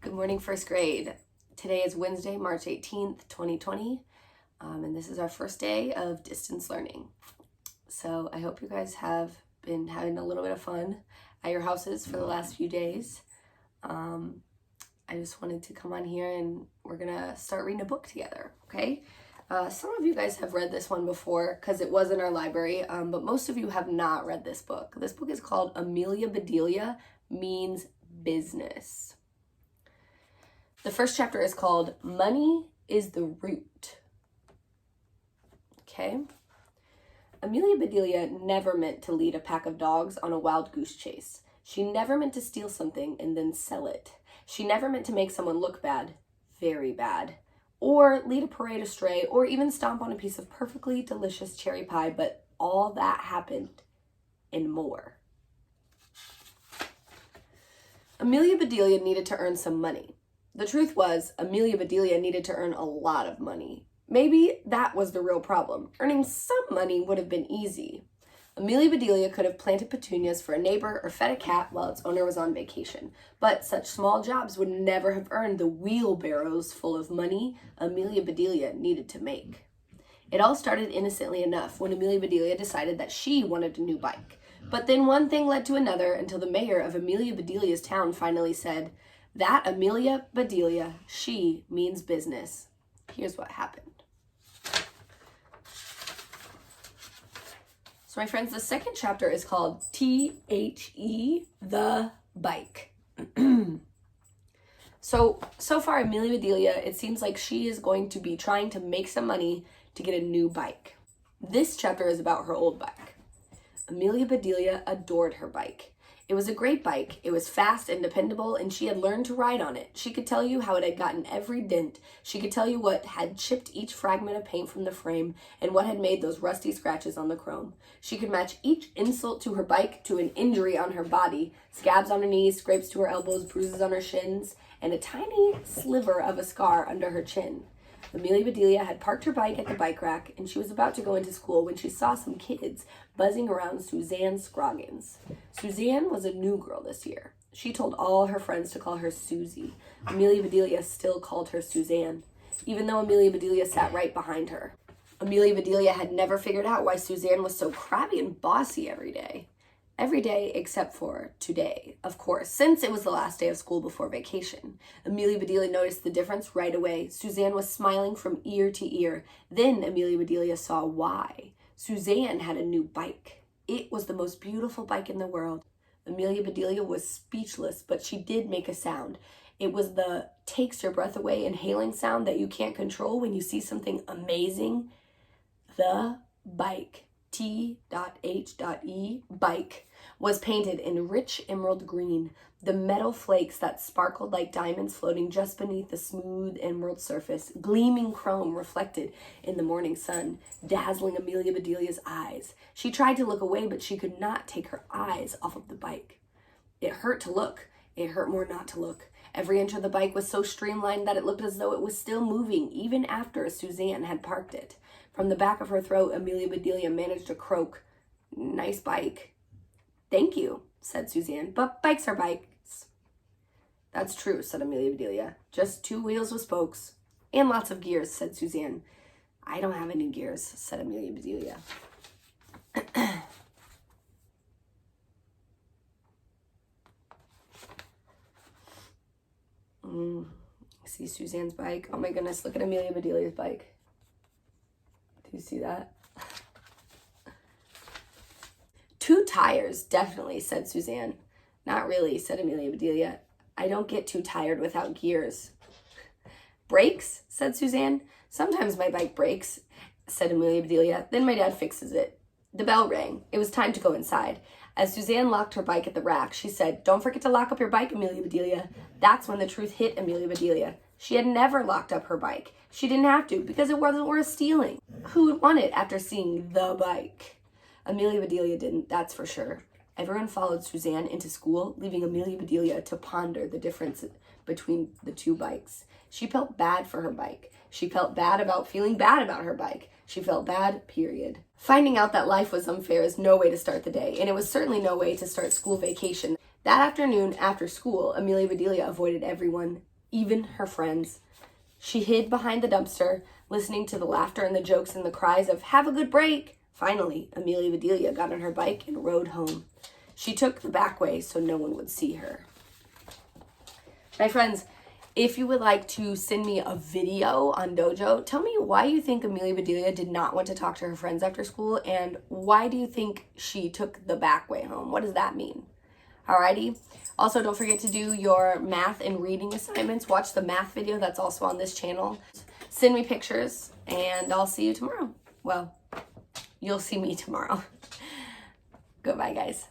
Good morning, first grade. Today is Wednesday, March 18th, 2020, and this is our first day of distance learning. So I hope you guys have been having a little bit of fun at your houses for the last few days. I just wanted to come on here and we're gonna start reading a book together, okay? Some of you guys have read this one before because it was in our library, but most of you have not read this book. This book is called Amelia Bedelia Means Business. The first chapter is called Money is the Root. Okay? Amelia Bedelia never meant to lead a pack of dogs on a wild goose chase. She never meant to steal something and then sell it. She never meant to make someone look bad, very bad, or lead a parade astray, or even stomp on a piece of perfectly delicious cherry pie, but all that happened and more. Amelia Bedelia needed to earn some money. The truth was, Amelia Bedelia needed to earn a lot of money. Maybe that was the real problem. Earning some money would have been easy. Amelia Bedelia could have planted petunias for a neighbor or fed a cat while its owner was on vacation. But such small jobs would never have earned the wheelbarrows full of money Amelia Bedelia needed to make. It all started innocently enough when Amelia Bedelia decided that she wanted a new bike. But then one thing led to another until the mayor of Amelia Bedelia's town finally said, "That Amelia Bedelia, she means business." Here's what happened. So my friends, the second chapter is called T-H-E, the bike. So far, Amelia Bedelia, it seems like she is going to be trying to make some money to get a new bike. This chapter is about her old bike. Amelia Bedelia adored her bike. It was a great bike. It was fast and dependable, and she had learned to ride on it. She could tell you how it had gotten every dent. She could tell you what had chipped each fragment of paint from the frame and what had made those rusty scratches on the chrome. She could match each insult to her bike to an injury on her body, scabs on her knees, scrapes to her elbows, bruises on her shins, and a tiny sliver of a scar under her chin. Amelia Bedelia had parked her bike at the bike rack, and she was about to go into school when she saw some kids buzzing around Suzanne Scroggins. Suzanne was a new girl this year. She told all her friends to call her Susie. Amelia Bedelia still called her Suzanne, even though Amelia Bedelia sat right behind her. Amelia Bedelia had never figured out why Suzanne was so crabby and bossy every day. Every day except for today, of course, since it was the last day of school before vacation. Amelia Bedelia noticed the difference right away. Suzanne was smiling from ear to ear. Then Amelia Bedelia saw why. Suzanne had a new bike. It was the most beautiful bike in the world. Amelia Bedelia was speechless, but she did make a sound. It was the takes your breath away inhaling sound that you can't control when you see something amazing. The bike. T.H.E. bike was painted in rich emerald green, the metal flakes that sparkled like diamonds floating just beneath the smooth emerald surface, gleaming chrome reflected in the morning sun, dazzling Amelia Bedelia's eyes. She tried to look away, but she could not take her eyes off of the bike. It hurt to look. It hurt more not to look. Every inch of the bike was so streamlined that it looked as though it was still moving, even after Suzanne had parked it. From the back of her throat, Amelia Bedelia managed to croak, "Nice bike." "Thank you," said Suzanne, "but bikes are bikes." "That's true," said Amelia Bedelia. "Just two wheels with spokes. And lots of gears," said Suzanne. "I don't have any gears," said Amelia Bedelia. See Suzanne's bike. Oh my goodness, look at Amelia Bedelia's bike. Do you see that? "Two tires, definitely," said Suzanne. "Not really," said Amelia Bedelia. "I don't get too tired without gears." "Brakes?" said Suzanne. "Sometimes my bike breaks," said Amelia Bedelia. "Then my dad fixes it." The bell rang. It was time to go inside. As Suzanne locked her bike at the rack, she said, "Don't forget to lock up your bike, Amelia Bedelia." That's when the truth hit Amelia Bedelia. She had never locked up her bike. She didn't have to because it wasn't worth stealing. Who would want it after seeing the bike? Amelia Bedelia didn't, that's for sure. Everyone followed Suzanne into school, leaving Amelia Bedelia to ponder the difference between the two bikes. She felt bad for her bike. She felt bad about feeling bad about her bike. She felt bad, period. Finding out that life was unfair is no way to start the day, and it was certainly no way to start school vacation. That afternoon, after school, Amelia Bedelia avoided everyone even her friends. She hid behind the dumpster, listening to the laughter and the jokes and the cries of, "Have a good break." Finally, Amelia Bedelia got on her bike and rode home. She took the back way so no one would see her. My friends, if you would like to send me a video on Dojo, tell me why you think Amelia Bedelia did not want to talk to her friends after school, and why do you think she took the back way home? What does that mean? Alrighty. Also, don't forget to do your math and reading assignments. Watch the math video that's also on this channel. Send me pictures, and I'll see you tomorrow. Well, you'll see me tomorrow. Goodbye, guys.